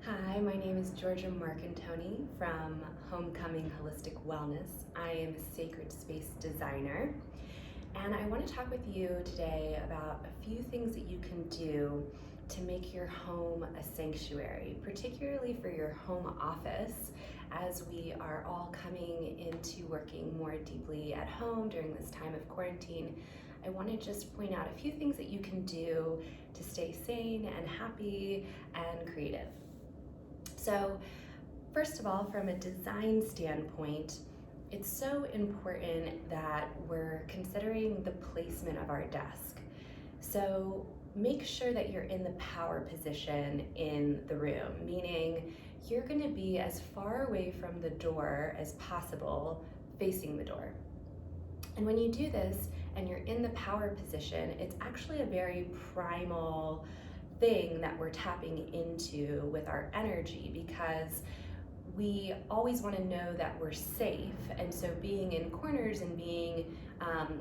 Hi, my name is Georgia Marcantoni from Homecoming Holistic Wellness. I am a sacred space designer, and I want to talk with you today about a few things that you can do to make your home a sanctuary, particularly for your home office, as we are all coming into working more deeply at home during this time of quarantine. I want to just point out a few things that you can do to stay sane and happy and creative. So, first of all, from a design standpoint, it's so important that we're considering the placement of our desk. So, make sure that you're in the power position in the room, meaning you're going to be as far away from the door as possible, facing the door. And when you do this and you're in the power position, it's actually a very primal thing that we're tapping into with our energy, because we always want to know that we're safe. And so being in corners and being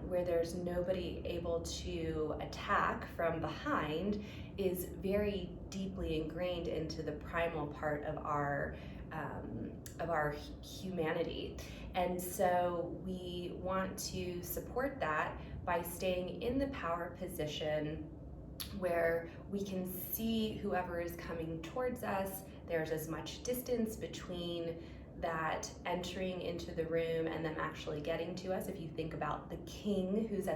where there's nobody able to attack from behind is very deeply ingrained into the primal part of our humanity. And so we want to support that by staying in the power position where we can see whoever is coming towards us. There's as much distance between that entering into the room and them actually getting to us. If you think about the king who's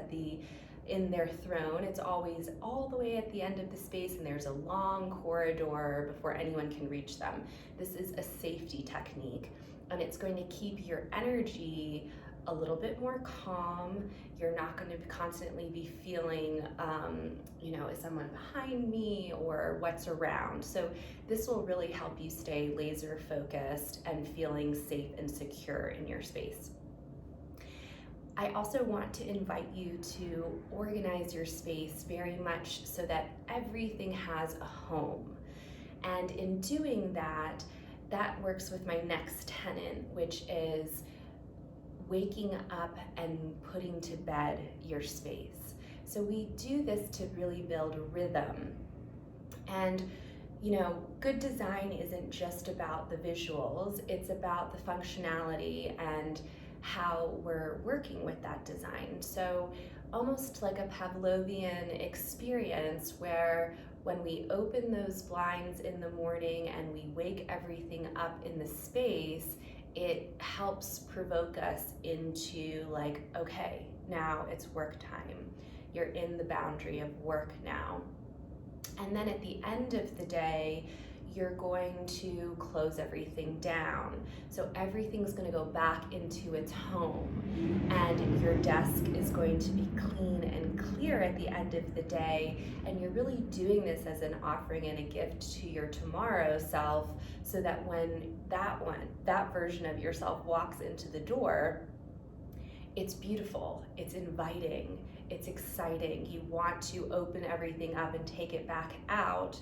in their throne, it's always all the way at the end of the space, and there's a long corridor before anyone can reach them. This is a safety technique, and it's going to keep your energy a little bit more calm. You're not going to constantly be feeling, is someone behind me or what's around? So this will really help you stay laser focused and feeling safe and secure in your space. I also want to invite you to organize your space very much so that everything has a home. And in doing that, that works with my next tenet, which is waking up and putting to bed your space. So we do this to really build rhythm. And good design isn't just about the visuals, it's about the functionality and how we're working with that design. So almost like a Pavlovian experience where when we open those blinds in the morning and we wake everything up in the space, it helps provoke us into okay, now it's work time. You're in the boundary of work now. And then at the end of the day, you're going to close everything down. So everything's going to go back into its home, and your desk is going to be clean and clear at the end of the day. And you're really doing this as an offering and a gift to your tomorrow self, so that when that version of yourself walks into the door, it's beautiful, it's inviting, it's exciting. You want to open everything up and take it back out,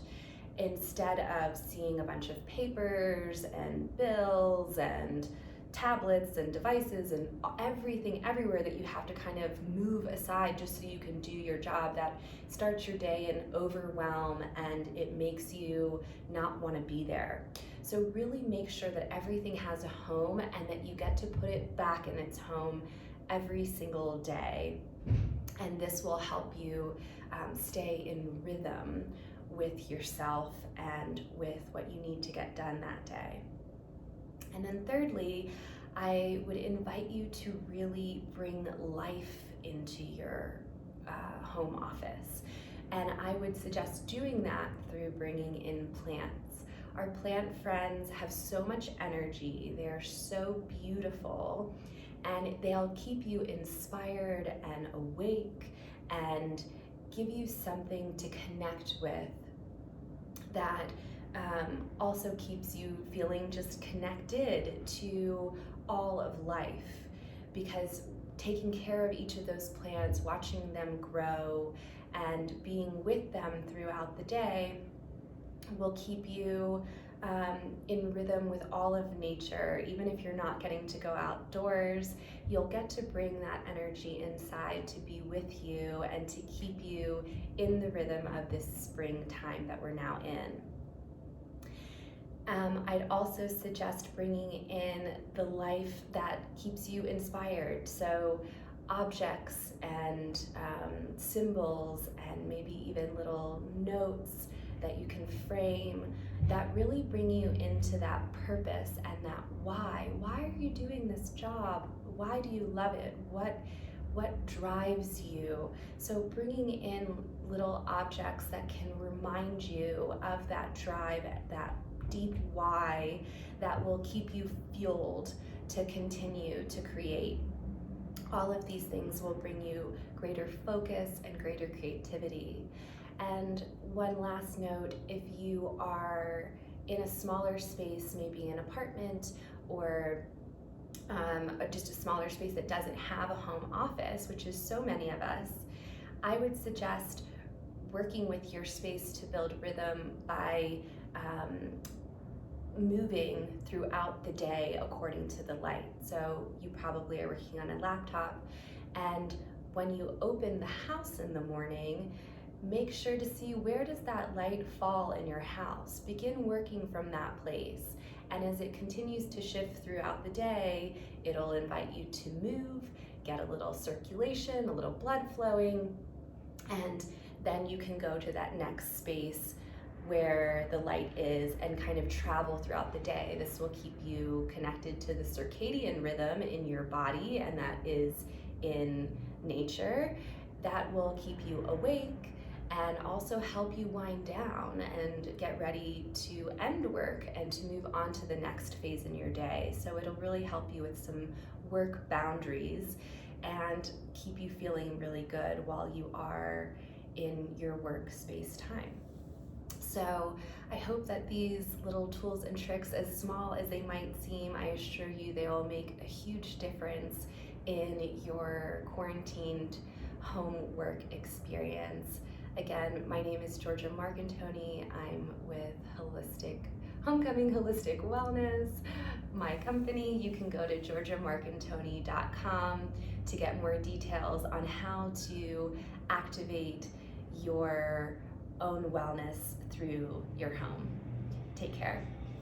instead of seeing a bunch of papers and bills and tablets and devices and everything everywhere that you have to kind of move aside just so you can do your job. That starts your day in overwhelm, and it makes you not want to be there. So really make sure that everything has a home and that you get to put it back in its home every single day. And this will help you stay in rhythm with yourself and with what you need to get done that day. And then thirdly, I would invite you to really bring life into your home office. And I would suggest doing that through bringing in plants. Our plant friends have so much energy. They're so beautiful, and they'll keep you inspired and awake and give you something to connect with that also keeps you feeling just connected to all of life. Because taking care of each of those plants, watching them grow, and being with them throughout the day will keep you in rhythm with all of nature. Even if you're not getting to go outdoors, you'll get to bring that energy inside to be with you and to keep you in the rhythm of this springtime that we're now in. I'd also suggest bringing in the life that keeps you inspired. So objects and symbols and maybe even little notes that you can frame that really bring you into that purpose and that why. Why are you doing this job? Why do you love it? What drives you? So bringing in little objects that can remind you of that drive, that deep why that will keep you fueled to continue to create. All of these things will bring you greater focus and greater creativity. And one last note, if you are in a smaller space, maybe an apartment or just a smaller space that doesn't have a home office, which is so many of us, I would suggest working with your space to build rhythm by moving throughout the day according to the light. So you probably are working on a laptop, and when you open the house in the morning, make sure to see where does that light fall in your house. Begin working from that place. And as it continues to shift throughout the day, it'll invite you to move, get a little circulation, a little blood flowing, and then you can go to that next space where the light is and kind of travel throughout the day. This will keep you connected to the circadian rhythm in your body, and that is in nature. That will keep you awake and also help you wind down and get ready to end work and to move on to the next phase in your day. So it'll really help you with some work boundaries and keep you feeling really good while you are in your workspace time. So I hope that these little tools and tricks, as small as they might seem, I assure you they will make a huge difference in your quarantined home work experience. Again, my name is Georgia Marcantoni. I'm with Homecoming Holistic Wellness, my company. You can go to georgiamarcantoni.com to get more details on how to activate your own wellness through your home. Take care.